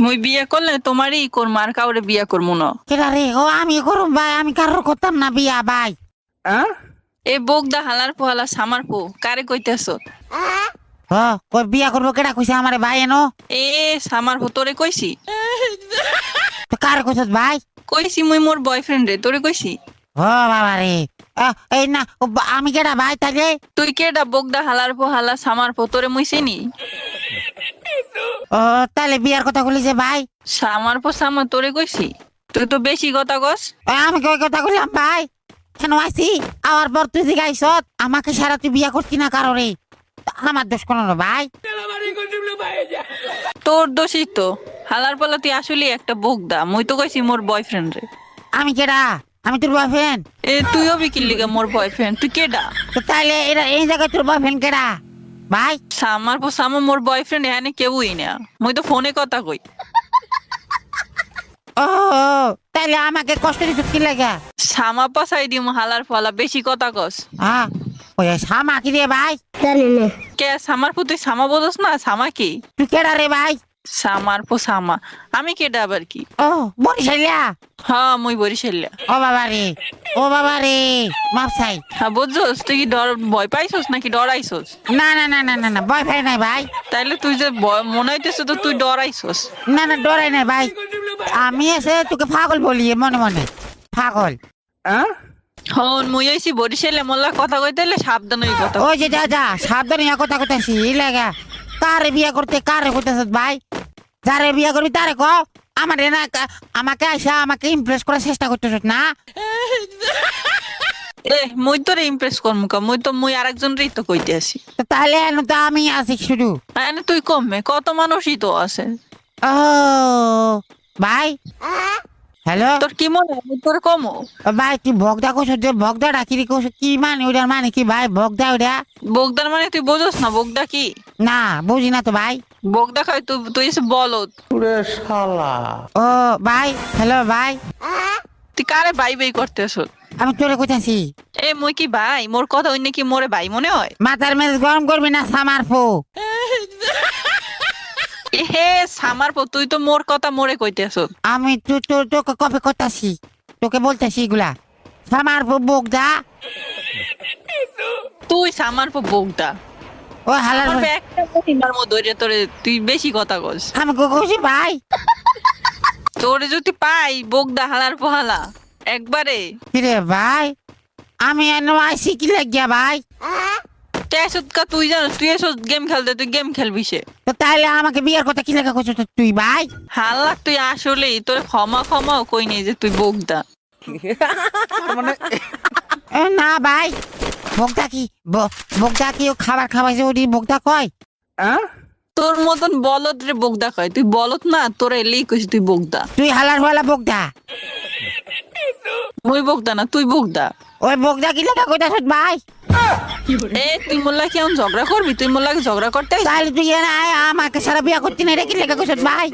মুই বিয়ে করলে তোমারই করবো, আর কাউরে বিয়ে করবো না। কেডা রে? ও আমি করুম ভাই, আমি কারোর করতাম না বিয়া ভাই। এ বোগদা হালার পোহালা সামার পো কারে কইতেছ? কই বিয়া করবো কেডা কইছে আমারে ভাই এনো? এ সামার পো তোরে কইছি? তো কারে কইছত ভাই? কইছি মুই মোর বয়ফ্রেন্ড রে, তোরে কইছি? ও বাবা রে, এই না আমি কেডা ভাই তাইলে? তুই কেডা বোগদা হালার পোহালা সামার পো, তোরে মুই চিনি? ও তাইলে বিয়ার কথা কইলিছে ভাই? সামার পো সামা তোরে কইছি? তুই তো বেশি কথা কস। আমি কই কথা কইলাম ভাই? কেন আইছি আবার পর তুই জিগাইছত আমাকে সারা তুই বিয়া করতি না কারোরে? আমার দোষ কোনো না ভাই। তোর দোষই তো, হালার পালা তুই আসলে একটা বোগদা। মুই তো কইছি মোর বয়ফ্রেন্ড রে। আমি কেডা? আমি তোর বয়ফ্রেন্ড? এ তুইও বিকির লিগা মোর বয়ফ্রেন্ড, তুই কেডা? তো তাইলে এরা এই জায়গায় তোর বয়ফ্রেন্ড কেডা ভাই? সামার পো সামা মোর বয়ফ্রেন্ড এখানে কেউই না, মুই তো ফোনে কথা কই। ও তাইলে আমাকে কষ্ট দিত কি লাগা? সামা পাসাই দিম হালার ফালা, বেশি কথা কস। হ্যাঁ ওই সামা কি রে ভাই? কে সামার পো? তুই সামা বলস না? সামা কি? তুই কেডা রে ভাই? সামার পো সামা, আমি কেডা আবার কি? ও বরিশালিয়া? হ্যাঁ মুই বরিশালিয়া। ও বাবা রে, ও বাবা রে, মাপ চাই। হ্যাঁ বুঝছস? তুই কি ভয় পাইছস নাকি ডরাইছস? না না না না না না বয়ফ্রেন্ড নাই ভাই। তাইলে তুই যে মনে হইতেছ তো তুই ডরাইছস। না না ডরাই নাই ভাই, আমি এসে তোকে পাগল বলি মনে মনে, পাগল। হন মুই আইছি বরিশালে, মোল্লা কথা কইতে হলে সাবধান হই কথা। ওই যে যা যা সাবধানে কথা কইতাছি এই লাগা। কারে বিয়া করতে কারে কইতাছ ভাই? যারে বিয়া করবি তারে ক। আমারে না আমাকে আইসা আমাকে ইমপ্রেস করার চেষ্টা করতেছ না? এ মুই তোরে ইমপ্রেস করমু কা? মুই আরেকজন রেই তো কইতে আসি। তো তাহলে এনে তো আমি আছি শুধু। এনে তুই কমবে, কত মানুষই তো আছে। ও ভাই, হ্যালো তোর কি মনে হয় মুই তোরে কমো? ভাই তুই ভগদা কইছ যে ভগদাটা কি কইছ? কি মানে ওটার মানে কি ভাই ভগদা ওটা? বোগদার মানে তুই বোঝস না বোগদা কি? না বুঝি না তো ভাই। বোগদা খাই তুই, তুই এসে বলত। ও ভাই, হ্যালো ভাই, তুই কারে বাই বাই করতেছ? আমি তোরে কইতাছি। এ মুই কি ভাই? মোর কথা অন্য কি মোরে ভাই মনে হয়? মাথার মেজাজ গরম করবি না সামার ফো। এ হে সামার পো, তুই তো মোর কথা মোরে কইতেছ। আমি তোকে কপি করতাছি, তোকে বলতেছি এগুলা। সামার ফো বগদা। তুই সামার পো বোগদা। ও হালার আমার একটা মহিনার মধ্যে ধরে তোরে তুই বেশি কথা কস। আমি কইছি ভাই। তোরে যদি পাই বোগদা হালার পোহালা একবারে। কিরে ভাই, আমি এনে আইসি কি লাগিয়া ভাই? তুই জানিস তুই এসব গেম খেলতে, তুই গেম খেলবি সে। তো তাহলে আমাকে বিয়ের কথা কি লাগা কইছ তুই ভাই? হাল্লা তুই আসলেই তোর ক্ষমাও কই নেই যে তুই বোগদা। না ভাই, বগদা কি বগদা কি ও খাবার খাওয়াইছে ওটি বগদা কয়? তোর মতন বলদ রে বোগদা কয়, তুই বলত না, তোর এলেই কইস তুই বোগদা। তুই হালার ফালা বগদা। মুই বোগদা না, তুই বোগদা। ওই বগদা কি লাগা কইতাছ ভাই? এ তুই মোল্লা কি এখন ঝগড়া করবি? তুই মোল্লাকে ঝগড়া করতে আইছিস? তাহলে তুই আমাকে সারা বিয়া করতি না, এটা কি লাগা কইছ ভাই?